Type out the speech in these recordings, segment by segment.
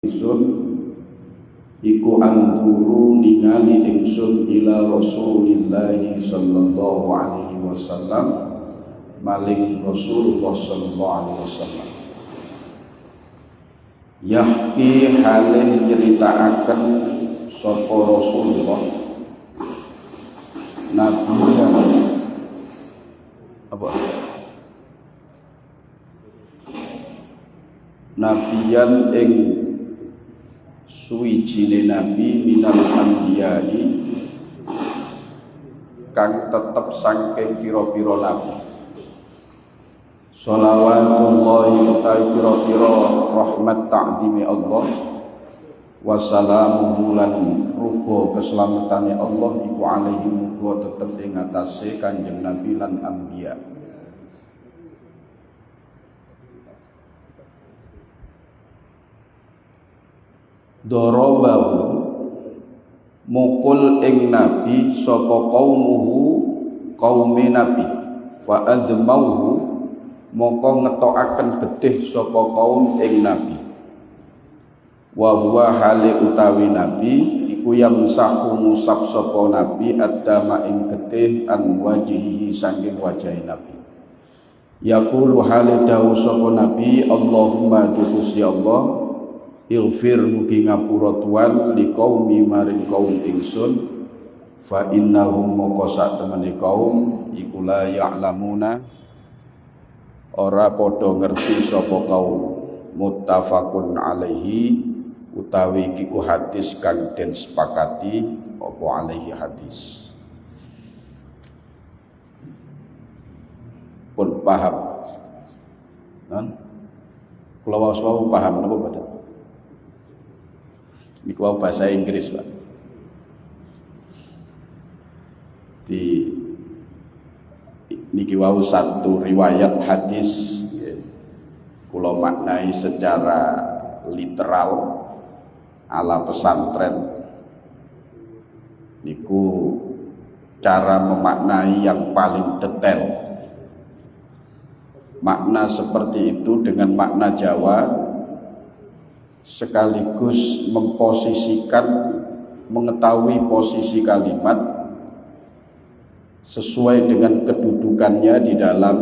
ingsun iku anduru ningali ingsun ila Rasulillah sallallahu alaihi wasallam maling Rasulullah sallallahu alaihi wasallam yahki halih nyeritakaken sapa Rasulullah nabi nabiyan ing suwijine nabi minal anbiya'i kang tetep saking pira-pira nabi sholawatullahi utawi pira-pira rahmat ta'zimi Allah wassalamuhu lan rupa keselamatan Allah iku alaihi muga tetep ing atase Kanjeng Nabi lan anbiya. Dorobahu mukul ing nabi sapa qaumuhu qaume nabi fa admauhu moko ngetokaken getih sapa kaum ing nabi wa huwa hale utawi nabi iku yamsahu musab sapa nabi adama ing getih an wajhihi saking wajahe nabi yaqulu hale dawuh sapa nabi Allahumma dukus ya Allah Ighfir mugi ngapura Tuhan li qaumi maring kaum ingsun fa innahum moko sak temene kaum iku la ya'lamuna ora padha ngerti sapa kaum muttafaqun alaihi utawi iku hadis kang den sepakati apa alaihi hadis pun paham kan kula wau paham napa mboten niku bahasa Inggris Pak di niki wau satu riwayat hadis kula maknai secara literal ala pesantren niku cara memaknai yang paling detail makna seperti itu dengan makna Jawa sekaligus memposisikan mengetahui posisi kalimat sesuai dengan kedudukannya di dalam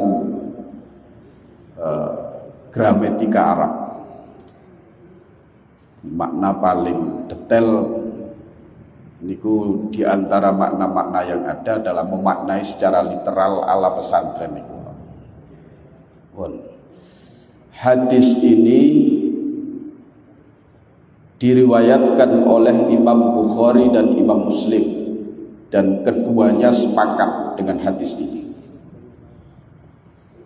gramatika Arab. Makna paling detail niku di antara makna-makna yang ada dalam memaknai secara literal ala pesantren niku. Hadis ini diriwayatkan oleh Imam Bukhari dan Imam Muslim dan keduanya sepakat dengan hadis ini.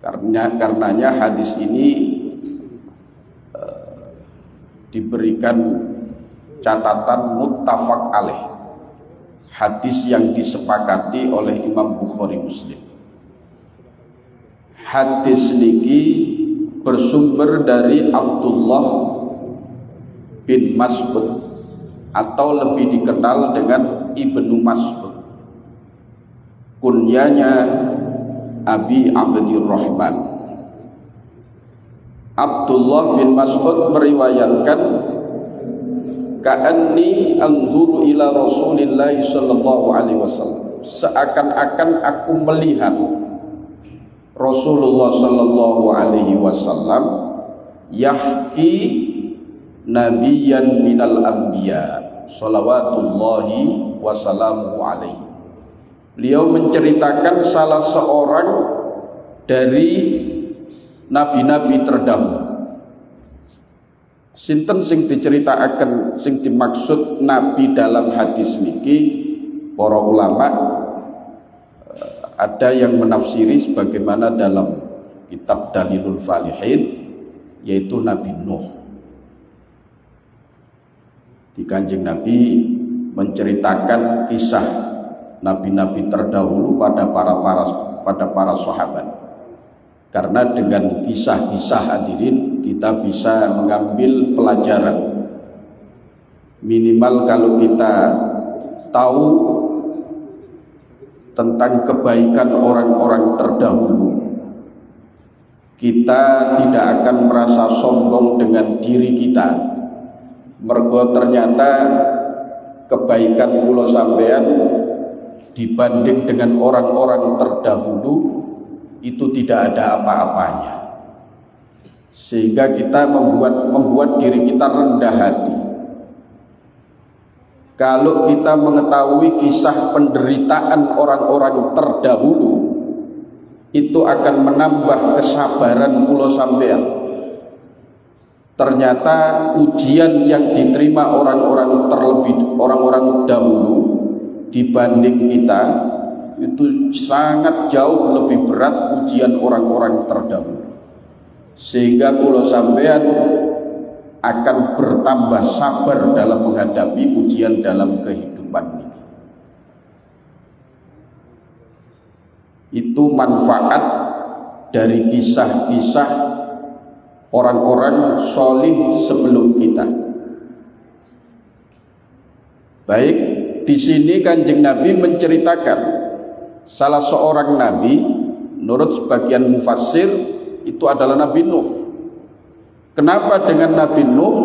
Karenanya hadis ini diberikan catatan muttafaq alaih, hadis yang disepakati oleh Imam Bukhari Muslim. Hadis niki bersumber dari Abdullah bin Mas'ud atau lebih dikenal dengan Ibnu Mas'ud, kunyanya Abi Abdurrahman. Abdullah bin Mas'ud meriwayatkan ka'anni anzuru ila Rasulillah sallallahu alaihi wasallam, seakan-akan aku melihat Rasulullah sallallahu alaihi wasallam yahki nabiyan minal anbiya sholawatullahi wassalamu alaihi. Beliau menceritakan salah seorang dari nabi-nabi terdahulu. Sinten sing diceritakan, sing dimaksud nabi dalam hadis niki, para ulama ada yang menafsiri sebagaimana dalam kitab Dalilul Falihin, yaitu Nabi Nuh. Di Kanjeng Nabi menceritakan kisah nabi-nabi terdahulu pada para sahabat. Karena dengan kisah-kisah hadirin kita bisa mengambil pelajaran. Minimal kalau kita tahu tentang kebaikan orang-orang terdahulu, kita tidak akan merasa sombong dengan diri kita Mergo ternyata kebaikan kula sampean dibanding dengan orang-orang terdahulu itu tidak ada apa-apanya, sehingga kita membuat diri kita rendah hati. Kalau kita mengetahui kisah penderitaan orang-orang terdahulu, itu akan menambah kesabaran kula sampean. Ternyata ujian yang diterima orang-orang dahulu dibanding kita itu sangat jauh lebih berat ujian orang-orang terdahulu, sehingga kula sampean akan bertambah sabar dalam menghadapi ujian dalam kehidupan ini. Itu manfaat dari kisah-kisah orang-orang solih sebelum kita. Baik, di sini Kanjeng Nabi menceritakan salah seorang nabi, menurut sebagian mufassir itu adalah Nabi Nuh. Kenapa dengan Nabi Nuh?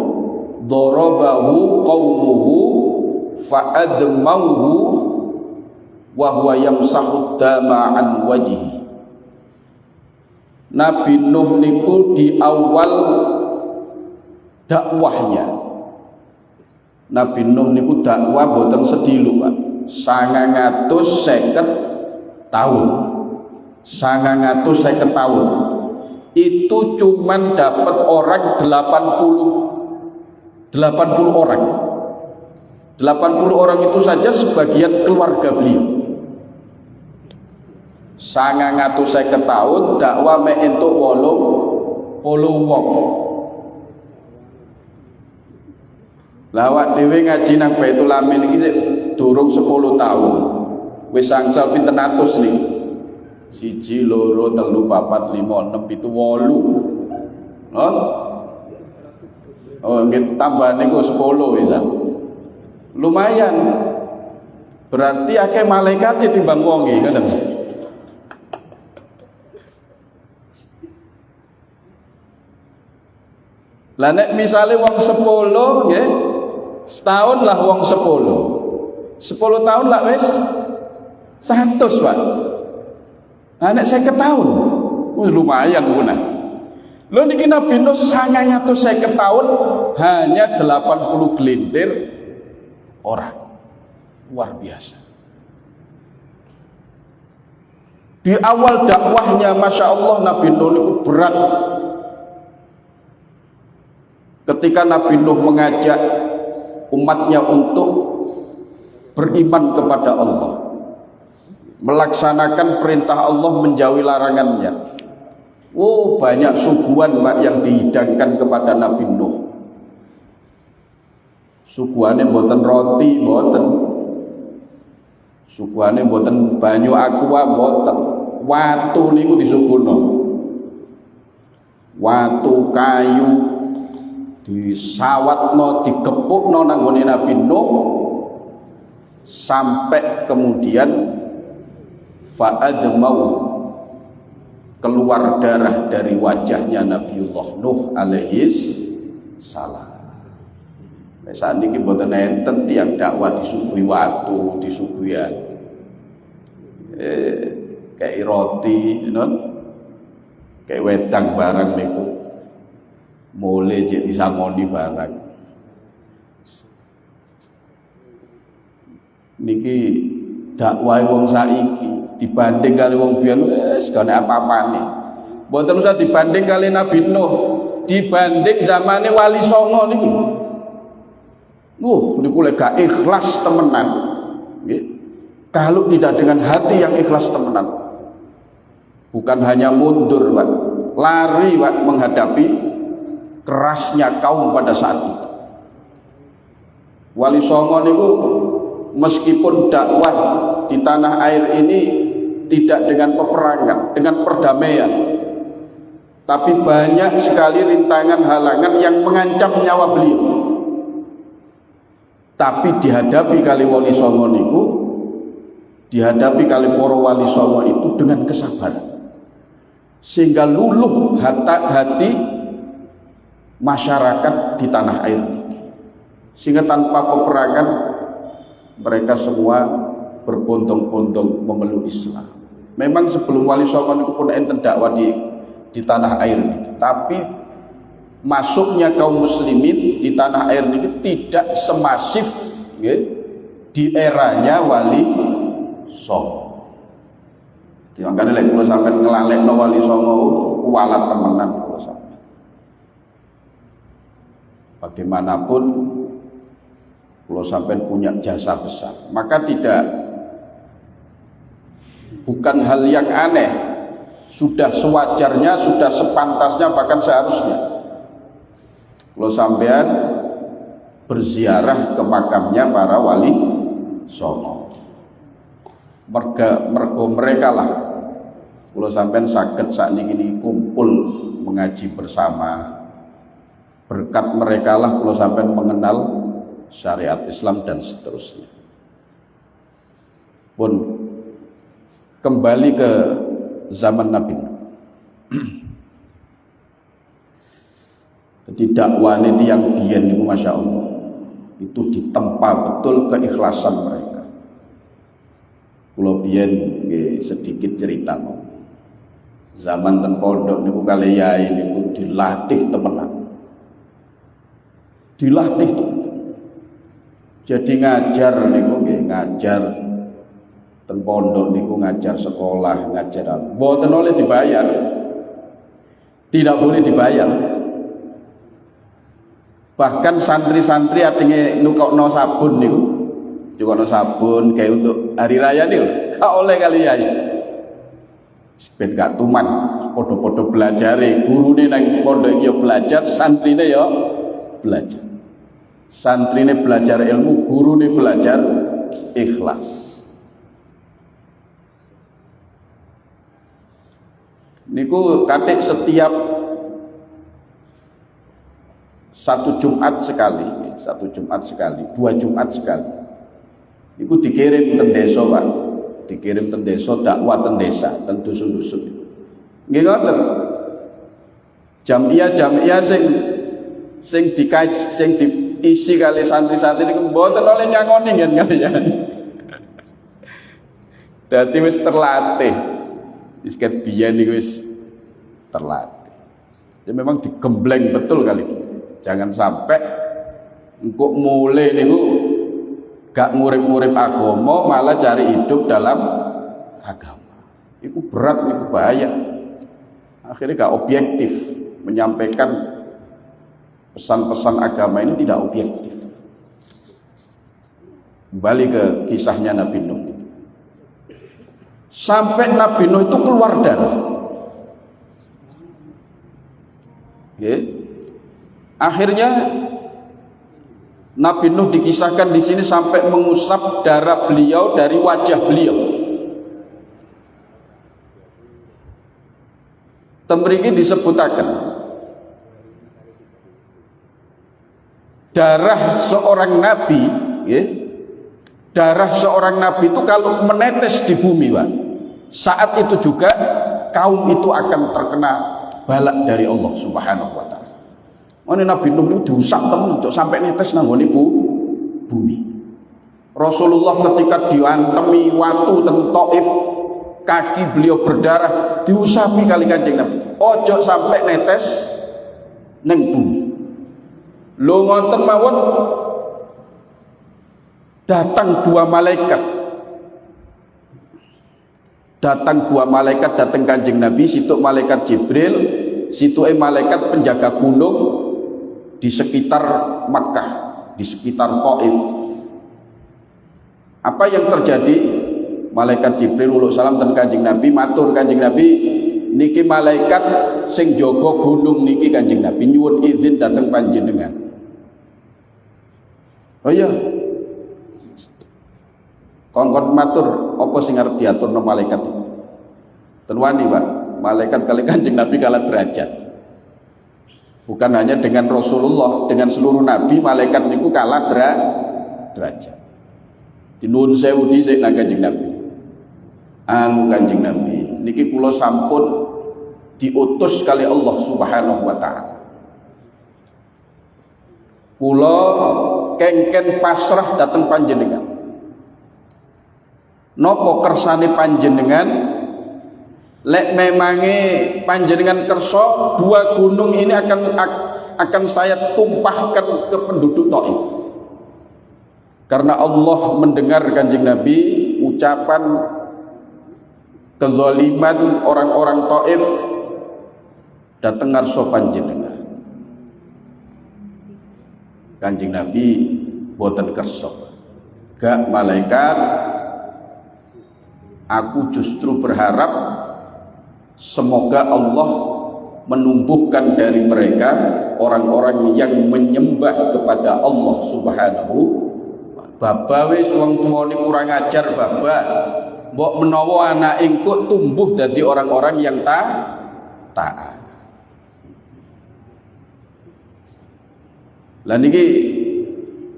Darabahu qaumuhu fa'admauhu wa huwa yamsahu dama an wajhi. Nabi Nuh niku di awal dakwahnya. Nabi Nuh niku dakwah boten sedilu, Pak. 950 tahun. 950 tahun. Itu cuman dapat orang 80 orang. 80 orang itu saja sebagian keluarga beliau. 950 tahun dakwah mek entuk 80 wong. Lah awak dhewe ngaji nang Baitul Amin iki sik durung 10 tahun. Wis angsal pinten atus niki. 1, 2, 3, 4, 5, 6, 7, 8. Oh, nggih tambahane kok 10 wisan. Lumayan. Berarti akeh malaikat timbang wong iki, ngoten. Lah nek misale wong 10 nggih, setahun lah wong 10. 10 tahun lah wis 100, Pak. Nah, nek 50 tahun, lumayan punah. Lho niki Nabi Nuh 950 tahun hanya 80 gelintir orang. Luar biasa. Di awal dakwahnya Masya Allah Nabi Nuh itu berat. Ketika Nabi Nuh mengajak umatnya untuk beriman kepada Allah, melaksanakan perintah Allah, menjauhi larangannya. Oh, banyak suguhan Pak yang dihidangkan kepada Nabi Nuh. Suguhane mboten roti, mboten. Suguhane mboten banyu aqua, mboten. Watu niku disuguhno. Watu, kayu disawatno, dikepukno nang gone Nabi Nuh sampai kemudian fa'admau, keluar darah dari wajahnya Nabiullah Nuh alaihi salam. Saat ini mboten enten tiyang dakwah disuguhi watu, disuguhi kayak roti, kayak wedang barang niku. Mulai cek disangoni barang. Niki dakwah wong saiki dibanding kali wong biyen wis gak ana apa-apane. Mboten usah dibanding kali Nabi Nuh, dibanding zamane Wali Songo niku. Niku lek gak ikhlas temenan. Nggih. Kalau tidak dengan hati yang ikhlas temenan. Bukan hanya mundur, Pak. Lari, Pak, menghadapi kerasnya kaum pada saat itu. Wali Songo niku meskipun dakwah di tanah air ini tidak dengan peperangan, dengan perdamaian, tapi banyak sekali rintangan halangan yang mengancam nyawa beliau. Tapi dihadapi kali Wali Songo niku, dihadapi kali para Wali Songo itu dengan kesabaran, sehingga luluh hati masyarakat di tanah air ini. Sehingga tanpa peperangan mereka semua berbondong-bondong memeluk Islam. Memang sebelum Wali Songo itu pun enten dakwah di tanah air ini, tapi masuknya kaum muslimin di tanah air ini tidak semasif ya, di eranya Wali Songo. Makanya kalau sampai ngelalekno Wali Songo kualat temenan kalau sampai. Bagaimanapun kalau sampai punya jasa besar, maka bukan hal yang aneh, sudah sewajarnya, sudah sepantasnya, bahkan seharusnya kalau sampean berziarah ke makamnya para Wali Songo. Mereka lah kalau sampean sakit saat ini kumpul mengaji bersama, berkat mereka lah kalau sampean mengenal syariat Islam dan seterusnya. Pun kembali ke zaman Nabi. Jadi dakwah ini yang biyen niku Masya Allah itu ditempa betul keikhlasan mereka. Kula biyen sedikit cerita. Zaman ten pondok niku kali yai niku dilatih temenan. Dilatih tuh. Jadi ngajar niku nggih, ngajar ten pondok niku ngajar sekolah, ngajar mboten oleh dibayar. Tidak boleh dibayar. Bahkan santri-santri artinya nukokno sabun niku, nukokno sabun kayak untuk hari raya niku, gak oleh kali ya. Ben gak tuman, podo-podo belajar, gurune nang pondok iki belajar, santrine ya belajar. Santrine belajar ilmu, gurune belajar ikhlas. Niku katik setiap satu Jumat sekali, 2 Jumat sekali. Niku dikirim ten desa, Pak. Dikirim ten desa dakwah ten desa, ten dusun-dusun. Nggih ngoten. Jamiah sing diisi kali santri-santri niku mboten oleh nyangoni kan kalian. Dadi wis terlatih. Wis ket biyen niku wis terlatih. Ya memang digembleng betul kali. Jangan sampai engko mulai niku gak ngurip-ngurip agama malah cari hidup dalam agama. Itu berat, itu bahaya. Akhirnya gak objektif menyampaikan pesan-pesan agama ini, tidak objektif. Kembali ke kisahnya Nabi Nuh. Sampai Nabi Nuh itu keluar darah. Akhirnya Nabi Nuh dikisahkan di sini sampai mengusap darah beliau dari wajah beliau. Temriki disebutakan darah seorang nabi, darah seorang nabi itu kalau menetes di bumi, Pak, saat itu juga kaum itu akan terkena balak dari Allah Subhanahu wa taala. Ini Nabi Nuh itu diusap temen sampai netes nang ngene bumi. Rasulullah ketika diantemi watu ten Taif, kaki beliau berdarah, diusapi kali Kanjeng Nabi. Ojo sampai netes nang bumi. Lho ngoten mawon, datang dua malaikat. Datang dua malaikat datang Kanjeng Nabi, situ malaikat Jibril, situ malaikat penjaga gunung di sekitar Makkah, di sekitar Taif. Apa yang terjadi? Malaikat Jibril uluk salam dan Kanjeng Nabi matur Kanjeng Nabi, niki malaikat sing jaga gunung niki Kanjeng Nabi nyuwun izin dateng panjenengan. Oh iya. Kongkon matur apa sing arep diaturno malaikat iki? Ten wani, Pak. Malaikat kali Kanjeng Nabi kalah derajat. Bukan hanya dengan Rasulullah, dengan seluruh nabi malaikat niku kalah derajat. Dinun sewu dhisik nang Kanjeng Nabi. Kanjeng Nabi niki kula sampun diutus kali Allah Subhanahu wa taala. Kula kengken pasrah dateng panjenengan. Nopo kersane panjenengan? Lek memange panjenengan kersa, dua gunung ini akan saya tumpahkan ke penduduk Taif. Karena Allah mendengar Kanjeng Nabi ucapan kezaliman orang-orang Taif dateng ngarsa panjenengan. Kanjeng Nabi boten kersa. Gak malaikat, aku justru berharap semoga Allah menumbuhkan dari mereka orang-orang yang menyembah kepada Allah Subhanahu. Baba wis wong tuane kurang ajar baba. Mbok menawa anak engko tumbuh dadi orang-orang yang taat. Lah niki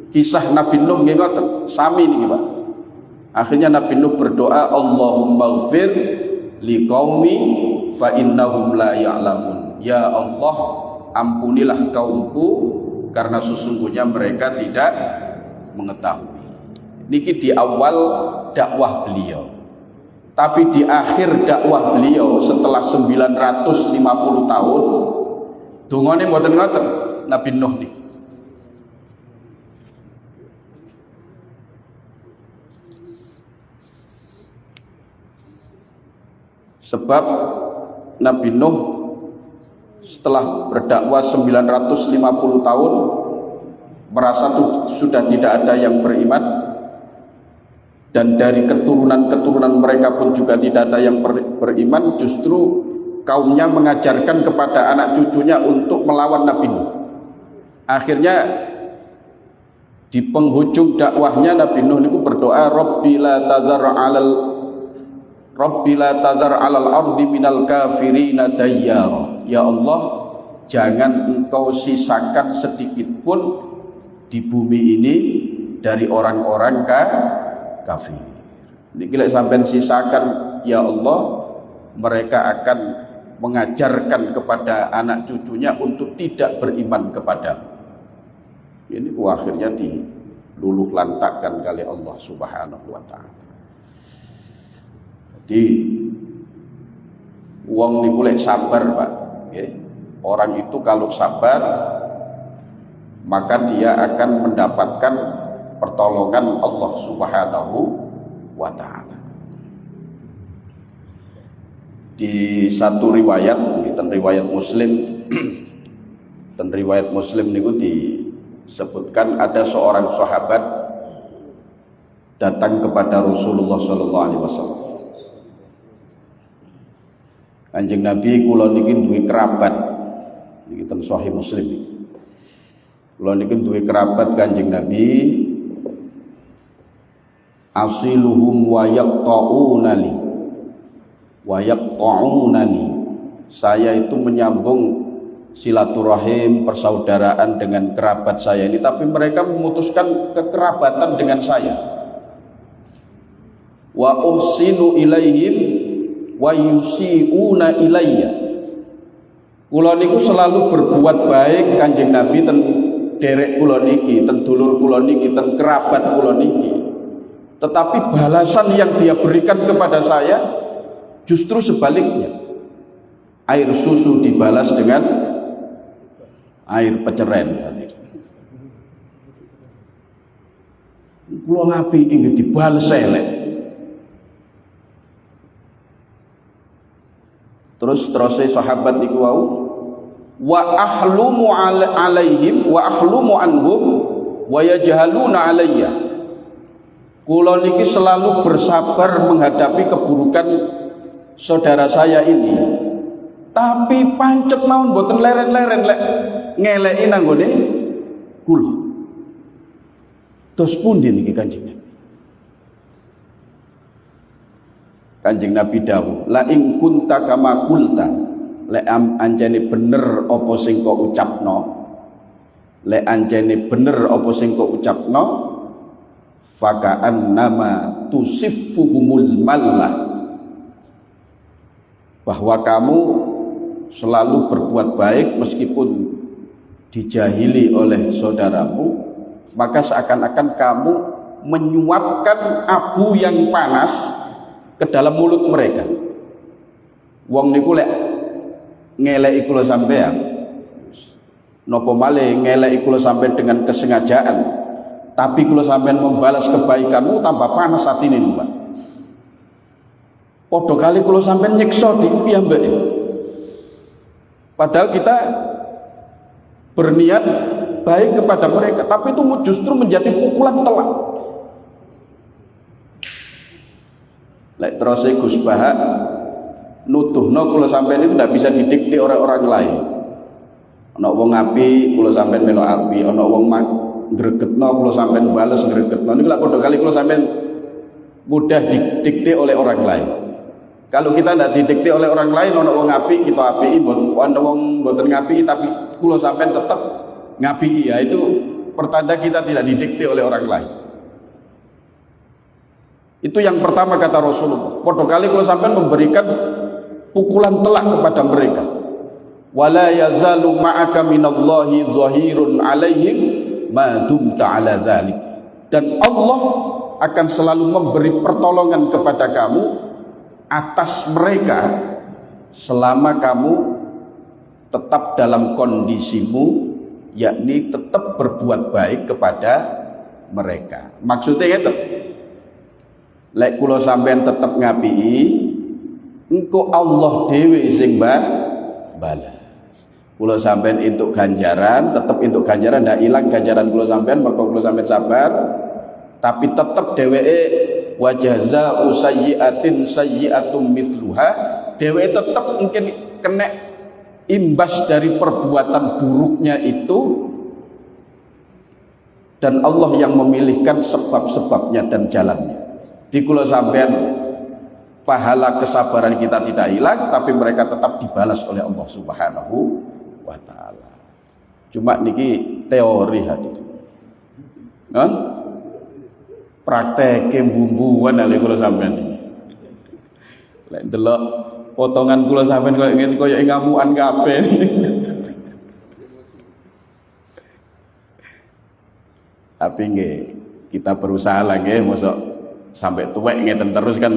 kisah Nabi Nuh nggih ngoten, sami niki, Pak. Akhirnya Nabi Nuh berdoa, Allahumma ighfir liqaumi fa innahum la ya'lamun. Ya Allah, ampunilah kaumku karena sesungguhnya mereka tidak mengetahui. Niki di awal dakwah beliau. Tapi di akhir dakwah beliau setelah 950 tahun, dungane mboten ngoten Nabi Nuh niki. Sebab Nabi Nuh setelah berdakwah 950 tahun merasa sudah tidak ada yang beriman, dan dari keturunan-keturunan mereka pun juga tidak ada yang beriman. Justru kaumnya mengajarkan kepada anak cucunya untuk melawan Nabi Nuh. Akhirnya di penghujung dakwahnya Nabi Nuh itu berdoa, Rabbi la tadhar alal ardi minal kafirina dayyara. Ya Allah, jangan engkau sisakan sedikit pun di bumi ini dari orang-orang kafir. Niki lek sampean sisakan, ya Allah, mereka akan mengajarkan kepada anak cucunya untuk tidak beriman kepada. Ini akhirnya diluluh lantakkan kali Allah Subhanahu wa taala. Jadi wong niku lek sabar, Pak, nggih. Orang itu kalau sabar maka dia akan mendapatkan pertolongan Allah Subhanahu wa taala. Di satu riwayat, riwayat Muslim, dan riwayat Muslim niku disebutkan ada seorang sahabat datang kepada Rasulullah sallallahu alaihi wasallam. Kanjeng Nabi, kula niki duwe kerabat, niki ten Sahih Muslim. Kula niki duwe kerabat Kanjeng Nabi, asiluhum wa yaqta'unani. Saya itu menyambung silaturahim, persaudaraan dengan kerabat saya ini, tapi mereka memutuskan kekerabatan dengan saya. Wa uhsinu ilaihim wa yusiuna ilayya. Kula niku selalu berbuat baik Kanjeng Nabi ten derek kula niki, ten dulur kula niki, ten kerabat kula niki. Tetapi balasan yang dia berikan kepada saya justru sebaliknya. Air susu dibalas dengan air peceren. Kula ngapi inggih dibales elek. Terus sahabat niku wau, wa ahlumu alaihim wa ahlumu anhum wa yajhaluna alayya. Kula niki selalu bersabar menghadapi keburukan saudara saya ini, tapi pancet mawon boten leren-leren lek ngeleki nang nggone kula. Terus pundi niki Kanjeng Nabi? Kanjeng Nabi dawuh, la ing kunta kama kulta, lek anjene bener apa sing kok ucapno, lek anjene bener apa sing kok ucapno, faka'an nama tusiffuhumul mallah, bahwa kamu selalu berbuat baik meskipun dijahili oleh saudaramu, maka seakan-akan kamu menyuapkan abu yang panas ke dalam mulut mereka. Wong niku lek ngeleki kula sampean, napa malih ngeleki kula sampean dengan kesengajaan, tapi kula sampean membalas kebaikanmu tambah panas atine niku, Pak. Padha kali kula sampean nyiksa di piyambake. Padahal kita berniat baik kepada mereka, tapi itu justru menjadi pukulan telak. Lek terus Gus Bahak nuduhno kula sampeyan itu tidak bisa didikte oleh orang lain. Ana wong api kula sampeyan melok api, ana wong ngregetno kula sampeyan bales ngregetno. Niku lak padha kali kula sampeyan mudah didikte oleh orang lain. Kalau kita tidak didikte oleh orang lain, ana wong api kita apiki, ana wong mboten ngapiki tapi kula sampeyan tetap ngapiki, ya itu pertanda kita tidak didikte oleh orang lain. Itu yang pertama kata Rasulullah. Padha kali kula sampeyan memberikan pukulan telak kepada mereka. Wala yazalu ma'aka minallahi dhahirun 'alaihim ma dumta 'ala dzalik. Dan Allah akan selalu memberi pertolongan kepada kamu atas mereka selama kamu tetap dalam kondisimu, yakni tetap berbuat baik kepada mereka. Maksudnya itu, lek kula sampean tetap ngapiki, engko Allah dhewe sing balas. Kula sampean entuk ganjaran, tetap entuk ganjaran, ndak ilang ganjaran kula sampean mergo kula sampean sabar, tapi tetap dheweke wa jazaa'u sayyi'atin sayyi'atum mithluha, dheweke tetap mungkin kena imbas dari perbuatan buruknya itu, dan Allah yang memilihkan sebab-sebabnya dan jalannya. Di kula sampean pahala kesabaran kita tidak hilang, tapi mereka tetap dibalas oleh Allah Subhanahu wa taala. Cuma niki teori hati. Kan? Prakteke bumbuan ale kula sampean iki. Lek delok potongan kula sampean koyo ngene koyo ngamukan kabeh. Tapi nggih, kita berusaha lagi mosok sampai tuwek ngeten terus kan,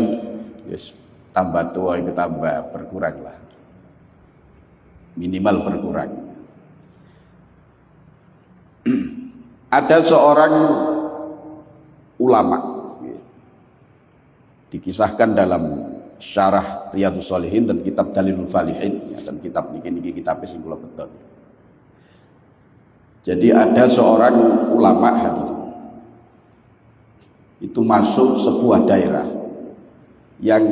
yes, tambah tua itu tambah berkurang lah, minimal berkurang. Ada seorang ulama dikisahkan dalam syarah Riyadhus Shalihin dan kitab Dalilul Falihin, dan kitab niki kitab sing kula beton. Jadi ada seorang ulama hadirin, itu masuk sebuah daerah yang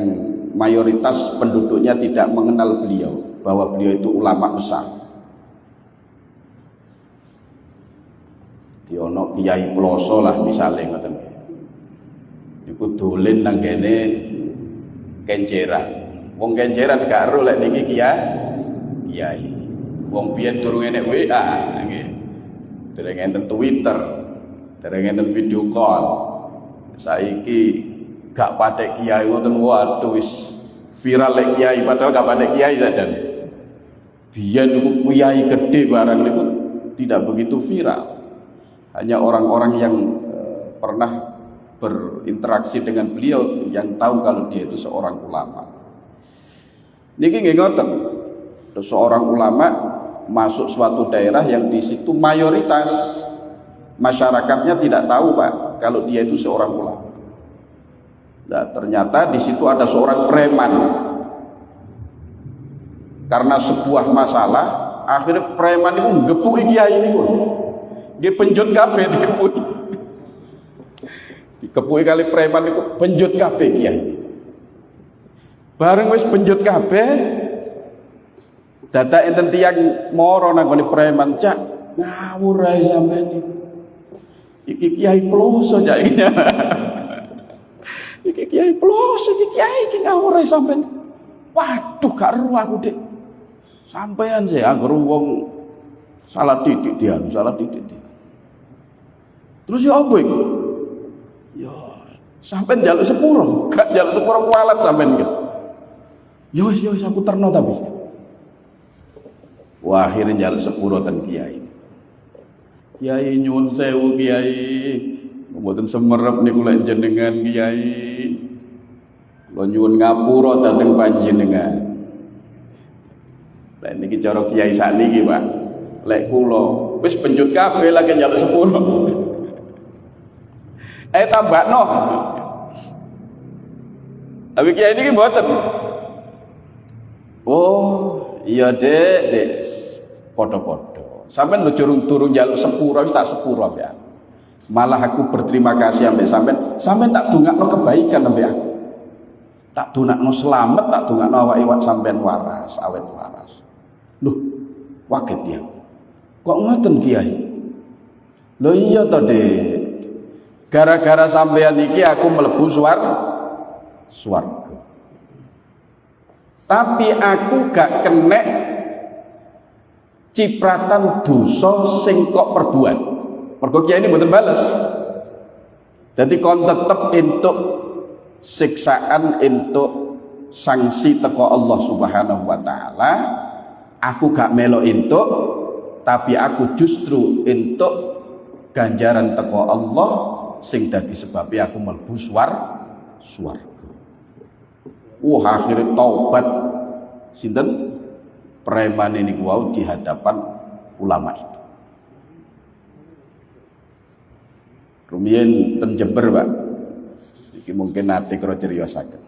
mayoritas penduduknya tidak mengenal beliau, bahwa beliau itu ulama besar. Diono kiai ploso lah misalnya ngoten. Iku dolen nang kene kenjeran. Wong kenjeran gak ero lek niki kiai. Wong biyen durung enek WA nggih. Dereng enten Twitter, dereng enten video call. Saiki gak patek kiai ngoten, waduh wis viral lek kiai, padahal gak patek kiai saja. Biyen niku kiai gede barang niku tidak begitu viral. Hanya orang-orang yang pernah berinteraksi dengan beliau yang tahu kalau dia itu seorang ulama. Niki nggih ngoten. Seorang ulama masuk suatu daerah yang di situ mayoritas masyarakatnya tidak tahu, Pak, kalau dia itu seorang ulama. Nah, ternyata di situ ada seorang preman. Karena sebuah masalah, akhirnya preman itu ngepuki kiai niku. Nggih penjut kabeh dikepuki. Dikepuki kali preman niku penjut kabeh kiai. Bareng wis penjut kabeh, dadak enten tiyang mara nang gone preman, "Cak, ngawur ae sampean iki. Iki kiai ploso cak iki." Iki kiai ploso, iki kiai iki ngawur ae sampean. Waduh, gak ero aku, Dik. Sampean sih anggere wong salah titik dia, salah titik dia. Terus ya apa iki? Ya, sampean njaluk sepuro, gak njaluk sepuro kualat sampean iki. Ya wis aku terno tapi. Wah, akhirnya njaluk sepuro ten kiai. Kiai nyuwun sewu Kiai. Mboten semerep niku lek jenengan Kiai. Kula nyuwun ngapura dhateng panjenengan. Lek niki cara Kiai sakniki, Pak. Lek kula wis penjut kabeh lagi njaluk sepuro. Tambakno. Tapi Kiai niki mboten. Oh, iya Dek, padha-padha. Sampeyan lho durung njaluk sepuro wis tak sepuro ya. Malah aku berterima kasih ambek sampeyan tak dongakno kebaikan ambek aku. Tak dongakno selamat, tak dongakno awak sampeyan waras, awet waras. Loh, waget ya. Kok ngoten Kiai? Loh iya to, Dek. Gara-gara sampeyan iki aku mlebu swarga. Tapi aku gak kenek cipratan dosa sing kok perbuat. Mergo Kiai ini mboten bales. Jadi kon tetep entuk siksaan, entuk sanksi teko Allah Subhanahu wa taala. Aku gak melok entuk, tapi aku justru entuk ganjaran teko Allah sing dadi sebabnya aku mlebu swarga. Akhirnya taubat sinten preman ini wau di hadapan ulama itu. Rumiyin ten Jember, Pak. Iki mungkin nate kira criosaken.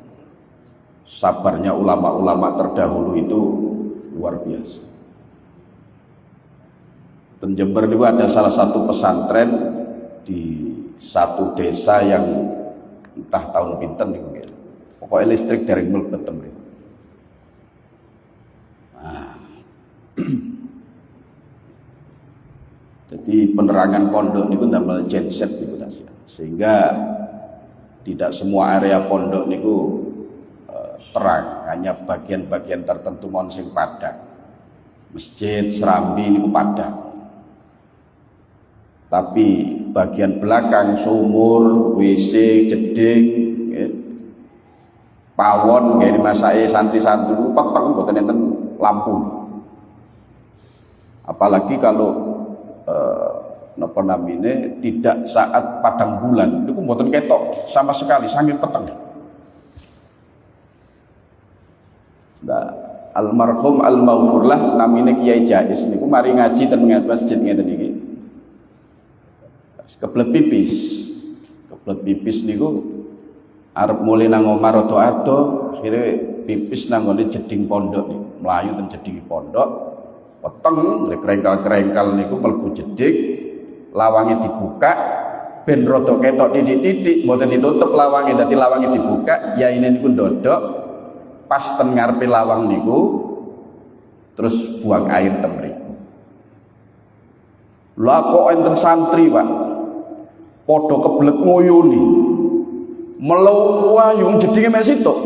Sabarnya ulama-ulama terdahulu itu luar biasa. Ten Jember niku ada salah satu pesantren di satu desa yang entah tahun pinten niku. Pokoknya listrik dereng mlebet mriku. Nah. Jadi penerangan pondok niku ndamel genset niku tasya. Sehingga tidak semua area pondok niku terang, hanya bagian-bagian tertentu mon sing padang. Masjid, serambi niku padang. Tapi bagian belakang sumur, WC, jeding, pawon nggih dimasake santri-santri peteng mboten enten lampu. Apalagi kalau napa namine tidak saat padang bulan niku mboten ketok sama sekali saking peteng. Nah, almarhum al-maghfurlah namine Kiai Jais niku mari ngaji ten masjid ngeten iki. Kebelet pipis niku arep mulai nang omah rada ado, akhire pipis nang ngene jeding pondok niku. Mlayu ten jeding pondok. Weteng krengkal-krengkal niku mlebu jeding, lawange dibuka ben rada ketok titik-titik, mboten ditutup lawange, dadi lawange dibuka, yaine niku ndodok pas ten ngarepe lawang niku terus buang air ten mriku. Lah kok enten santri, Pak. Padha kebelet ngoyoni. Melayu jedinge mek sitok.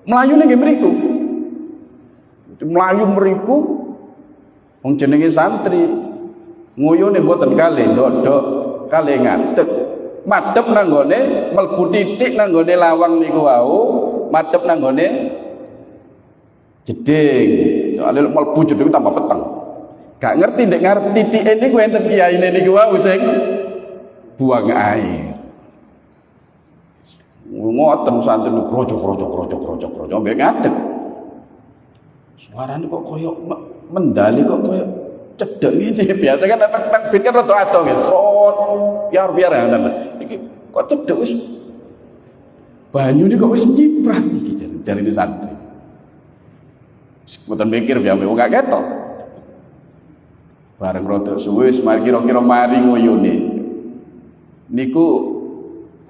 Mlayune nggih mriku. Mlayu mriku wong jenenge santri nguyune mboten kalih ndodok kalih ngadeg madhep nang gone mlebu titik nang gone lawang niku wau madhep nang gone jeding soalnya mlebu jeding tambah peteng gak ngerti ndek ngarep titike niku enten kiyaine niku wau sing buang air ngoten santri krojok mbek ngadeg suarane kok koyo mendali kok koyo cedek ngene biasa kan nang bit kan rada ado nggih srot biar iki kok cedek wis banyune kok wis nyiprat iki jarine santri mboten mikir biar wong gak ketok bareng rada suwe wis mari kira-kira mari nguyune niku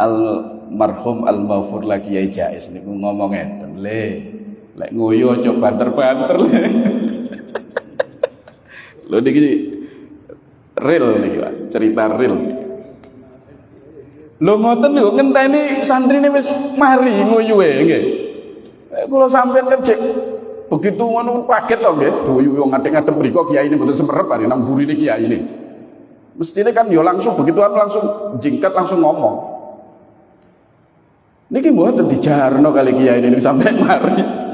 almarhum al-maghfur lagi Kiai Jais niku ngomong ngeten lek ngoyo aja banter-banter le. Lho niki real niki Pak, cerita real. Lho ngoten niku ngenteni santrine wis mari nguyuhe nggih. Kula sampeyan kecek begitu ngono kaget to nggih. Duyu yo ngadeg-ngadeg mriku kiai ini mboten semerep ari nang burine kiai ini. Mestine kan yo langsung begituan langsung jingkat langsung ngomong. Niki mboten dijarno kali kiai ini sampai mari.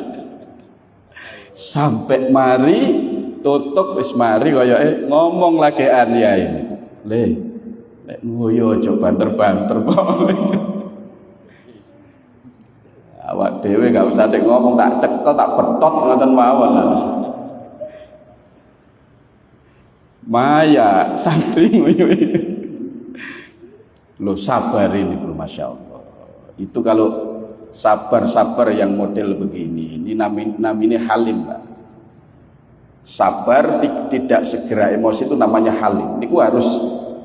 Sampai mari tutup wis mari koyoke ngomong lagean ya ini. Nek ngoyo aja banter-banter kok. Awak dhewe gak usah nek ngomong tak cekel tak betot ngoten mawon. Maya santri ngoyo. Lo sabar ini bro, Masya Allah. Itu kalau sabar-sabar yang model begini, ini namanya halim, Pak. Sabar tidak segera emosi itu namanya halim. Ini harus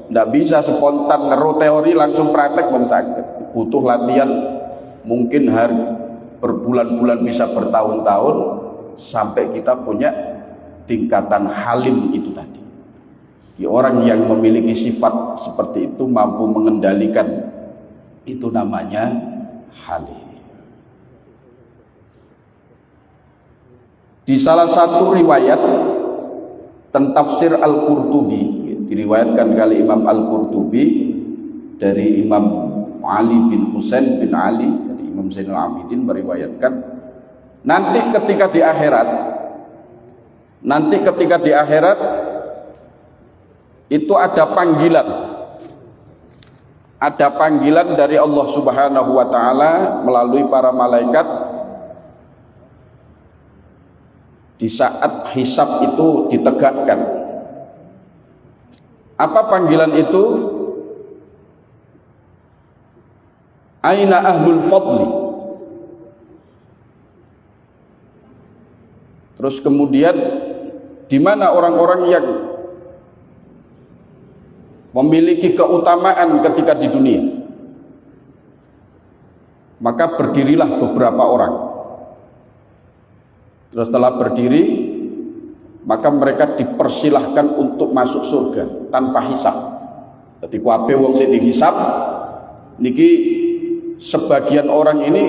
tidak bisa spontan ngero teori langsung praktek pun sakit. Butuh latihan mungkin berbulan-bulan bisa bertahun-tahun sampai kita punya tingkatan halim itu tadi. Di orang yang memiliki sifat seperti itu mampu mengendalikan, itu namanya halim. Di salah satu riwayat tafsir Al-Qurtubi, diriwayatkan kali Imam Al-Qurtubi dari Imam Ali bin Husain bin Ali, dari Imam Zainul Abidin meriwayatkan, nanti ketika di akhirat itu ada panggilan dari Allah Subhanahu wa taala melalui para malaikat. Di saat hisab itu ditegakkan, apa panggilan itu? Aina ahlul fadli. Terus kemudian di mana orang-orang yang memiliki keutamaan ketika di dunia? Maka berdirilah beberapa orang. Terus setelah berdiri, maka mereka dipersilahkan untuk masuk surga tanpa hisab. Jadi kabeh wong sing dihisab niki sebagian orang ini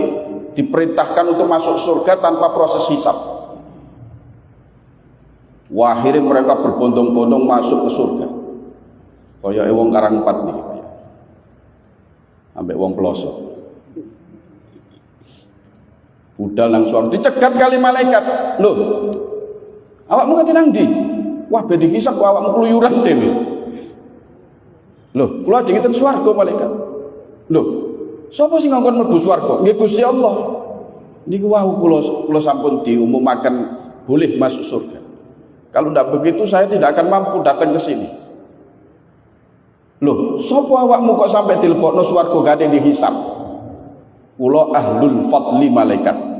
diperintahkan untuk masuk surga tanpa proses hisab. Wah, akhirnya mereka berbondong-bondong masuk ke surga. Kaya wong Karangpat niki kaya. Ambek wong pelosok. Budal nang suara dicegat kali malaikat. Loh, awakmu kate nang ndi? Wah, ben dihisab kok awakmu keluyuran dhewe. Loh, kula jenengan swarga malaikat. Loh, sapa sing ngongkon mlebu swarga? Nggih Gusti Allah. Niku wau kula sampun diumumaken boleh masuk surga. Kalau tidak begitu saya tidak akan mampu datang ke sini. Loh, sapa awakmu kok sampai dilebokno swarga gak dihisab? Kula ahlul fadli malaikat.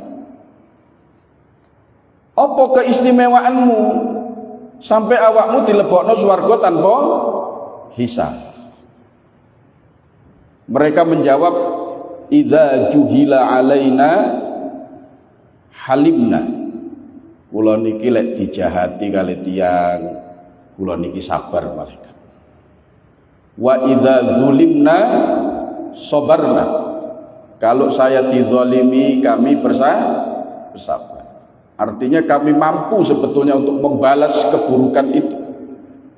Apa keistimewaanmu sampai awakmu dilebokno swarga tanpa hisab? Mereka menjawab, idza juhila alaina halimna. Kula niki lek dijahati kali tiyang, kula niki sabar malaikat. Wa idza zulimna sabarna. Kalau saya dizalimi, kami bersabar. Artinya kami mampu sebetulnya untuk membalas keburukan itu,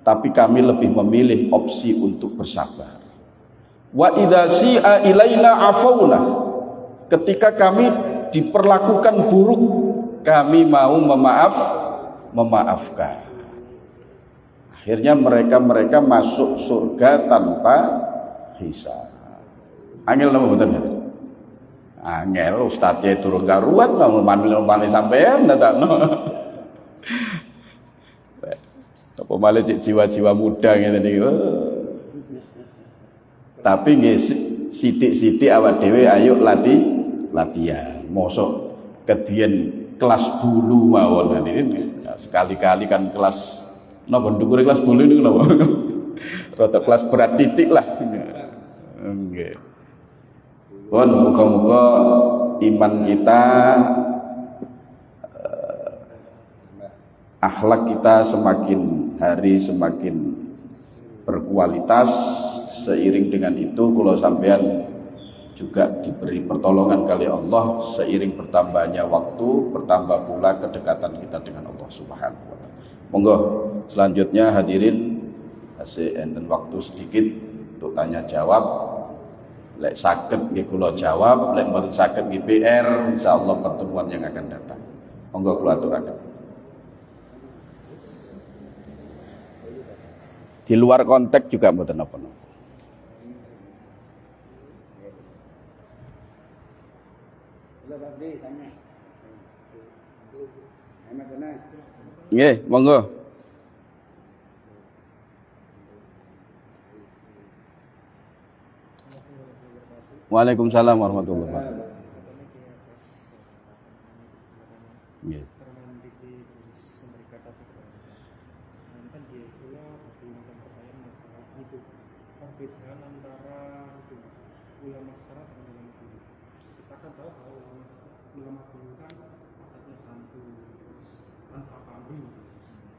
tapi kami lebih memilih opsi untuk bersabar. Wa idza si'a ilaina afauna. Ketika kami diperlakukan buruk, kami mau memaafkan. Akhirnya mereka masuk surga tanpa hisab. Angel napa mboten? Angel ustadze turun karuan manil sampean dadakno. Apa malah jiwa-jiwa muda ngene niki. Tapi nggih sithik-sithik awak dhewe ayo latihan. Mosok kedien kelas bulu mawon ngene. Sekali-kali kan kelas napa ndukure kelas bulu niku napa? Rada kelas berat titik lah. Nggih. Pun muga-muga iman kita, akhlak kita semakin hari semakin berkualitas. Seiring dengan itu kula sampean juga diberi pertolongan kali Allah. Seiring bertambahnya waktu, bertambah pula kedekatan kita dengan Allah Subhanahu wa taala. Monggo selanjutnya hadirin kasih enten waktu sedikit untuk tanya jawab. Lek saged nggih kula jawab, lek mboten saged nggih PR, insyaallah pertemuan yang akan datang. Monggo kula aturaken. Di luar konteks juga mboten napa-napa. Nggih, monggo. Waalaikumsalam warahmatullahi wabarakatuh. Nggih. Perbedaan antara ulama sekarang dan ulama dulu. Kita kan tahu bahwa ulama dulu kan adanya santun, terus tanpa pamrih,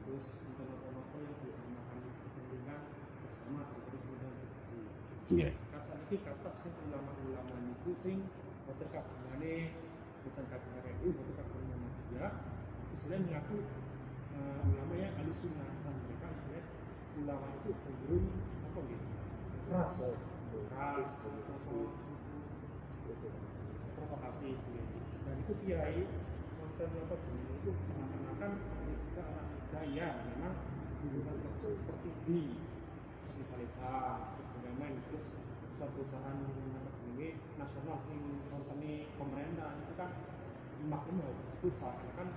terus nopo-nopo yang diamalkan kepentingan bersama daripada kepentingan pribadi. Nggih. Kan saat ini kata sing ulama-ulama itu sing boten kabehane boten kabehane NU, boten kabehane Muhammadiyah, istilahnya mengaku ulama yang ahli sunnah, dan mereka istilahnya ulama itu cenderung apa gitu? Keras, provokatif, dan itu kiai konten apa jenis itu seakan-akan ketika anak muda yang memang hubungan terus seperti di Salita, terus bagaimana terus perusahaan jenis nasional sing kontennya pemerintah itu kan maknanya hal tersebut seakan-akan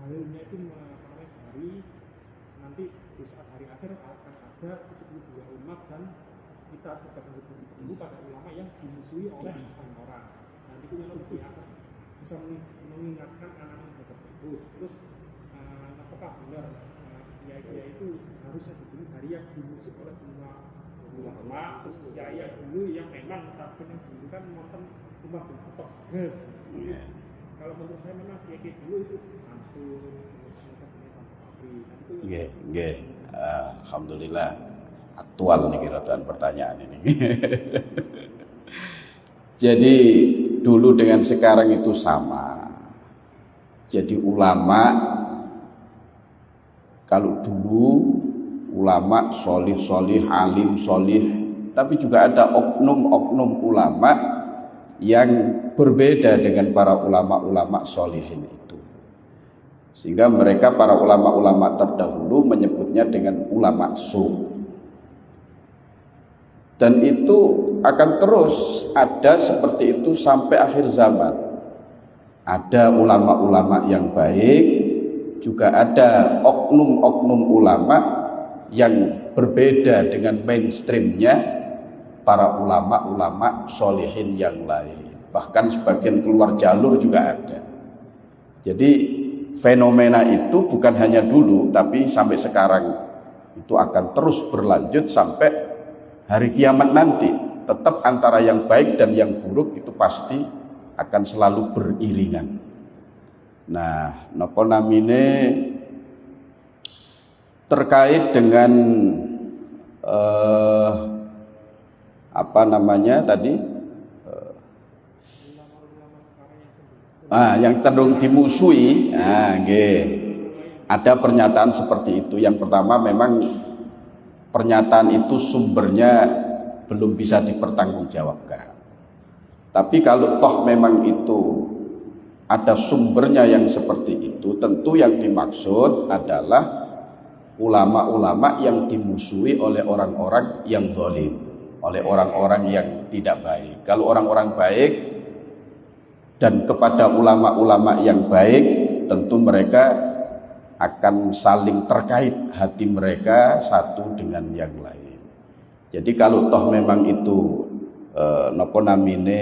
halnya itu dari nanti di saat hari akhir akan ada 72 umat dan kita sebagai penunggu pada ulama yang dimusuhi oleh orang-orang. Dan itu yang lebih akan bisa mengingatkan anak-anak tersebut. Terus apakah benar kiai-kiai itu harusnya dibunuh dari yang dimusuhi oleh semua ulama? Terus kiai yang dulu yang memang tapi yang dulu kan nonton umat betul ges. Kalau menurut saya memang kiai dulu itu santun, terus nggih. Alhamdulillah aktual nih kiraan pertanyaan ini. Jadi dulu dengan sekarang itu sama. Jadi ulama, kalau dulu ulama solih, alim solih, tapi juga ada oknum ulama yang berbeda dengan para ulama solihin itu. Sehingga mereka para ulama-ulama terdahulu menyebutnya dengan ulama su. Dan itu akan terus ada seperti itu sampai akhir zaman. Ada ulama-ulama yang baik, juga ada oknum-oknum ulama yang berbeda dengan mainstreamnya para ulama-ulama solihin yang lain. Bahkan sebagian keluar jalur juga ada. Jadi fenomena itu bukan hanya dulu, tapi sampai sekarang itu akan terus berlanjut sampai hari kiamat nanti. Tetap antara yang baik dan yang buruk itu pasti akan selalu beriringan. Nah, napa namine terkait dengan apa namanya tadi? Yang cenderung dimusuhi, ada pernyataan seperti itu. Yang pertama memang pernyataan itu sumbernya belum bisa dipertanggungjawabkan. Tapi kalau toh memang itu ada sumbernya yang seperti itu, tentu yang dimaksud adalah ulama-ulama yang dimusuhi oleh orang-orang yang zalim, oleh orang-orang yang tidak baik. Kalau orang-orang baik dan kepada ulama-ulama yang baik, tentu mereka akan saling terkait hati mereka satu dengan yang lain. Jadi kalau toh memang itu napa namine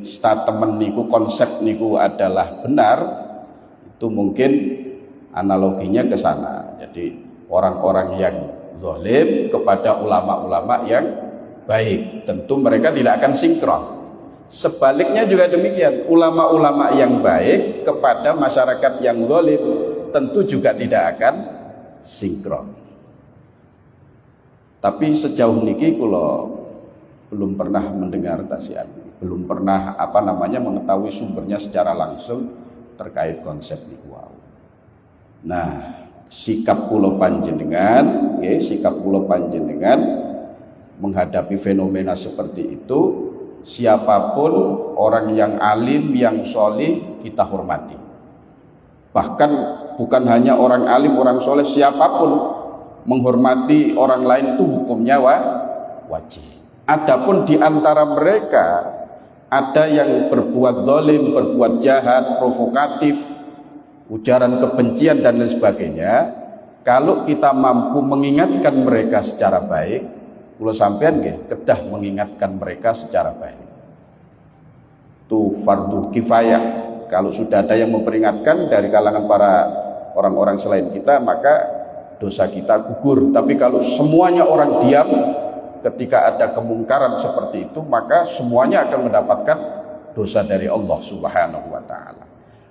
statement niku, konsep niku adalah benar, itu mungkin analoginya ke sana. Jadi orang-orang yang zalim kepada ulama-ulama yang baik, tentu mereka tidak akan sinkron. Sebaliknya juga demikian, ulama-ulama yang baik kepada masyarakat yang zalim tentu juga tidak akan sinkron. Tapi sejauh niki kula belum pernah mendengar tasian, belum pernah mengetahui sumbernya secara langsung terkait konsep niku. Nah, sikap kula panjenengan menghadapi fenomena seperti itu, siapapun orang yang alim, yang solih, kita hormati. Bahkan bukan hanya orang alim, orang soleh, siapapun menghormati orang lain itu hukumnya wajib. Adapun di antara mereka ada yang berbuat zalim, berbuat jahat, provokatif, ujaran kebencian dan lain sebagainya. Kalau kita mampu mengingatkan mereka secara baik, kula sampean nggih kedah mengingatkan mereka secara baik. Itu fardu kifayah. Kalau sudah ada yang memperingatkan dari kalangan para orang-orang selain kita, maka dosa kita gugur. Tapi kalau semuanya orang diam ketika ada kemungkaran seperti itu, maka semuanya akan mendapatkan dosa dari Allah Subhanahu wa taala.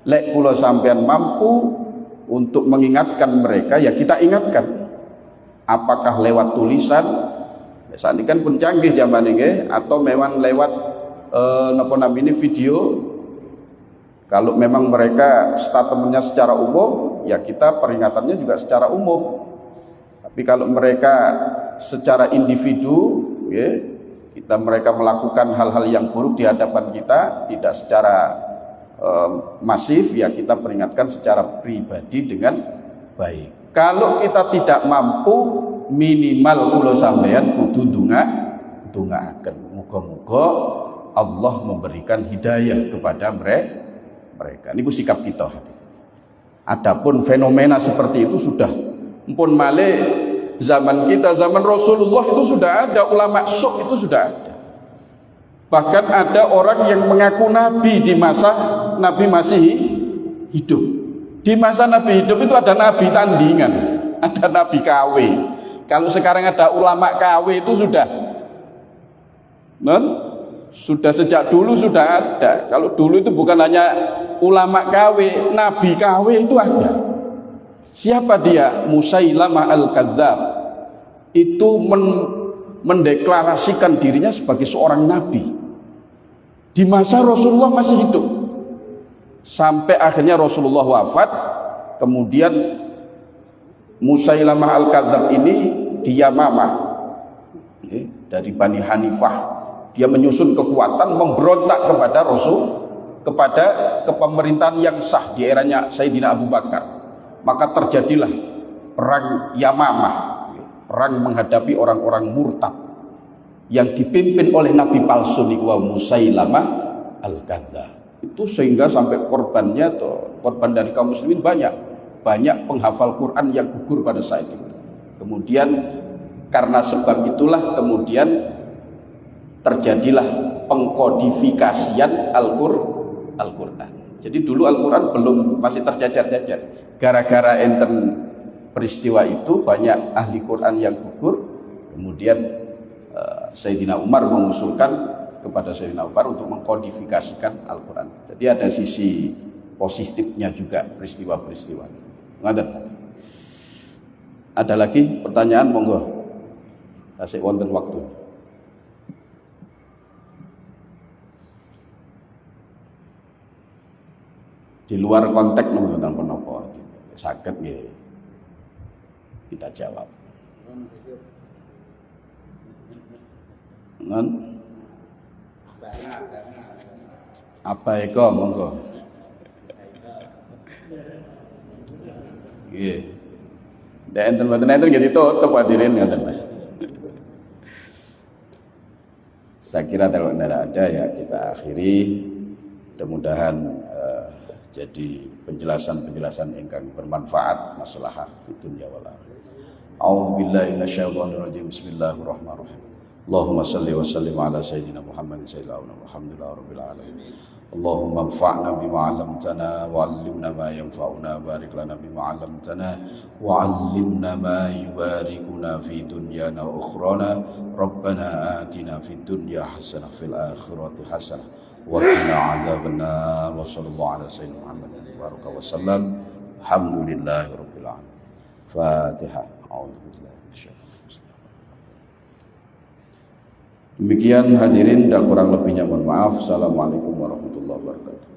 Lek kula sampean mampu untuk mengingatkan mereka, ya kita ingatkan. Apakah lewat tulisan, saat ini kan pun canggih zaman ini, atau memang lewat video. Kalau memang mereka statementnya secara umum, ya kita peringatannya juga secara umum. Tapi kalau mereka secara individu, ya, mereka melakukan hal-hal yang buruk di hadapan kita, tidak secara masif, ya kita peringatkan secara pribadi dengan baik. Kalau kita tidak mampu, minimal kula sampeyan kudu ndongaaken. Muga-muga Allah memberikan hidayah kepada mereka. Ini sikap kita. Adapun fenomena seperti itu sudah pun malih zaman kita, zaman Rasulullah itu sudah ada, ulama sok itu sudah ada. Bahkan ada orang yang mengaku nabi di masa Nabi masih hidup. Di masa Nabi hidup itu ada nabi tandingan, ada nabi KW. Kalau sekarang ada ulama KW itu sudah sejak dulu sudah ada. Kalau dulu itu bukan hanya ulama KW, nabi KW itu ada. Siapa dia? Musailamah al-Kadzdzab. Itu mendeklarasikan dirinya sebagai seorang nabi di masa Rasulullah masih hidup. Sampai akhirnya Rasulullah wafat, kemudian Musailamah al-Kadzdzab ini dia dari Bani Hanifah. Dia menyusun kekuatan memberontak kepada kepada kepemerintahan yang sah di eranya Sayyidina Abu Bakar. Maka terjadilah perang Yamamah, perang menghadapi orang-orang murtad yang dipimpin oleh Nabi palsu Musailamah al-Kadzdzab. Itu sehingga sampai korban dari kaum muslimin banyak penghafal Quran yang gugur pada saat itu. Kemudian karena sebab itulah kemudian terjadilah pengkodifikasian Al-Quran. Jadi dulu Al-Quran masih terjajar-jajar. Gara-gara enten peristiwa itu banyak ahli Quran yang gugur. Kemudian Sayyidina Umar mengusulkan kepada Sayyidina Umar untuk mengkodifikasikan Al-Quran. Jadi ada sisi positifnya juga peristiwa-peristiwa. Ada lagi pertanyaan, monggo. Kasih wonten waktu. Di luar konteks nonton penapa saged nggih kita jawab. Apa eko monggo. Nggih. Nek enten-enten nggih ditutup hadirin ngoten. Saya kira kalau tidak ada ya kita akhiri. Mudah-mudahan jadi penjelasan-penjelasan ingkang bermanfaat maslahah fid dunya wal akhirah. A'udzubillahi minasyaitonir rajim. Bismillahirrahmanirrahim. Allahumma shalli wa sallim ala sayyidina Muhammad sallallahu alaihi alamin. Allahumma anfa'na bima 'allamtana wa 'allimna ma yanfa'una barik lana bima 'allamtana wa 'allimna ma yubarikuna fi dunyana wa ukhrana. Rabbana atina fid dunya hasanah fil akhirati hasanah wa qina 'adzabannar. Wa sallallahu ala sayyidina Muhammad baraka wa sallam. Alhamdulillahi rabbil alamin. Fatihah. Demikian hadirin, dan kurang lebihnya mohon maaf. Assalamualaikum warahmatullahi wabarakatuh.